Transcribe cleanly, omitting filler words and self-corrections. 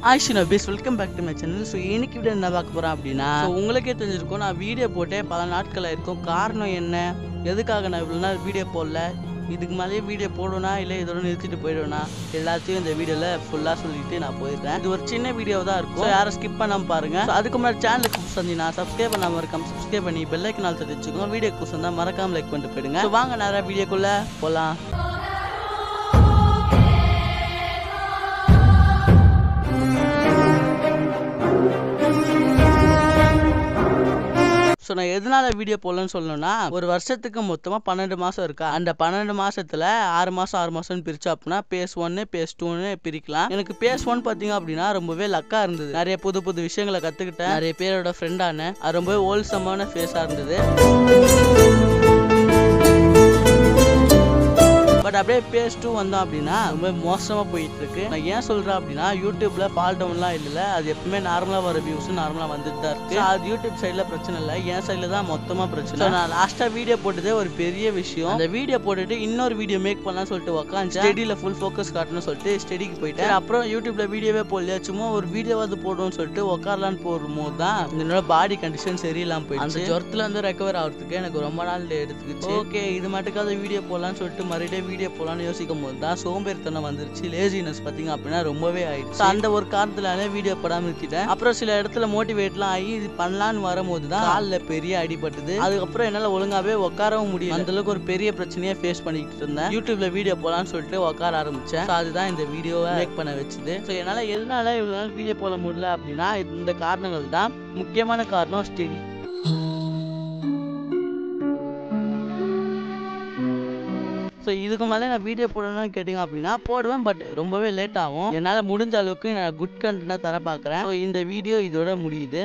ஆயிஷினா பேஸ் welcome back to my channel. So இன்னைக்கு video என்ன பார்க்க போகிறேன் அப்படின்னா, உங்களுக்கே தெரிஞ்சிருக்கும் நான் வீடியோ போட்டே பல நாட்கள் இருக்கும். காரணம் என்ன, எதுக்காக நான் இவ்வளோ நாள் வீடியோ போடல, இதுக்கு மேலேயே வீடியோ போடுவேனா இல்லை இதோட நிறுத்திட்டு போயிடுவேனா, எல்லாத்தையும் இந்த வீடியோவில் ஃபுல்லாக சொல்லிட்டு நான் போயிருக்கேன். இது ஒரு சின்ன வீடியோ தான் இருக்கும், யாரும் ஸ்கிப் பண்ணாமல் பாருங்க. அதுக்கு முன்னாடி சேனலுக்கு புதுசாக சப்ஸ்கிரைப் பண்ணாமல் இருக்காம சப்ஸ்கிரைப் பண்ணி பெல்லைக்கு நாள் தட்டி வச்சுக்கோங்க. வீடியோ புதுசாக தான் மறக்காமல் லைக் பண்ணிட்டு போயிடுங்க. வாங்க நேராக வீடியோக்குள்ளே போகலாம். ஸோ நான் எதனால வீடியோ போடலன்னு சொல்லணும்னா, ஒரு வருஷத்துக்கு மொத்தமாக 12 மாதம் இருக்கா. அந்த 12 மாதத்தில் 6 மாதம்னு பிரிச்சா அப்படின்னா பேஸ் 1 பேஸ் 2ன்னு பிரிக்கலாம். எனக்கு பேஸ் 1 பார்த்தீங்க அப்படின்னா ரொம்பவே லக்காக இருந்தது. நிறைய புது புது விஷயங்களை கற்றுக்கிட்டேன், நிறைய பேரோட ஃப்ரெண்டான, அது ரொம்பவே ஹோல்சமான ஃபேஸாக இருந்தது. பட் அப்படியே பேஸ் 2 வந்தோம் அப்படின்னா ரொம்ப மோசமாக போயிட்டு இருக்கு. நான் ஏன் சொல்றேன் அப்படின்னா, யூடியூப்ல ஃபால் டவுன்லாம் இல்லை, அது எப்பவுமே நார்மலாக வர வியூஸ் நார்மலாக வந்துட்டு தான் இருக்கு. அது யூடியூப் சைடில் பிரச்சனை இல்லை, என் சைடில் தான் மொத்தமாக பிரச்சனை. நான் லாஸ்ட்டாக வீடியோ போட்டதே ஒரு பெரிய விஷயம். அந்த வீடியோ போட்டுட்டு இன்னொரு வீடியோ மேக் பண்ணலாம்னு சொல்லிட்டு உட்காந்து ஸ்டடியில் ஃபுல் ஃபோக்கஸ் காட்டணும்னு சொல்லிட்டு ஸ்டடிக்கு போயிட்டேன். அப்புறம் யூடியூப்ல வீடியோவே போடலையா, சும்மா ஒரு வீடியோவாவது போடணும்னு சொல்லிட்டு உட்காரலான்னு போடும்போது தான் என்னோட பாடி கண்டிஷன் சரியில்லாமல் போயிடுச்சு. அந்த ஜுரத்துல வந்து ரெக்கவர் ஆகிறதுக்கு எனக்கு ரொம்ப நாள் எடுத்துக்கிச்சு. ஓகே, இது மட்டுக்காவது வீடியோ போடலான்னு சொல்லிட்டு மறுபடியும் வீடியோ போலான்னு யோசிக்கும் போது தான் சோம்பேறித்தனம் வந்துருச்சு. லேசினஸ் பார்த்தீங்க அப்படின்னா ரொம்பவே ஆயிடுச்சு. அந்த ஒரு காரணத்தினால வீடியோ போடாம நிறுத்திட்டேன். அப்புறம் சில இடத்துல மோட்டிவேட்லாம் ஆகி இது பண்ணலான்னு வரும்போது தான் காலில் பெரிய அடிபட்டது. அதுக்கப்புறம் என்னால் ஒழுங்காவே உட்காரவும் முடியும். அந்த அளவுக்கு ஒரு பெரிய பிரச்சனையை ஃபேஸ் பண்ணிக்கிட்டு இருந்தேன். யூடியூப்ல வீடியோ போலான்னு சொல்லிட்டு உட்கார ஆரம்பிச்சேன். அதுதான் இந்த வீடியோவை மேக் பண்ண வச்சுது. ஸோ என்னால் எதனால இவ்வளோ நாள் வீடியோ போட முடியல அப்படின்னா, இந்த காரணங்கள் தான். முக்கியமான காரணம் ஸ்டடி. ஸோ இதுக்கு மேலே நான் வீடியோ போடணும்னு கேட்டிங்க அப்படின்னா போடுவேன், பட் ரொம்பவே லேட் ஆகும். என்னால் முடிஞ்ச அளவுக்கு நான் குட் கண்டென்ட்டாக தர பார்க்குறேன். ஸோ இந்த வீடியோ இதோட முடியுது.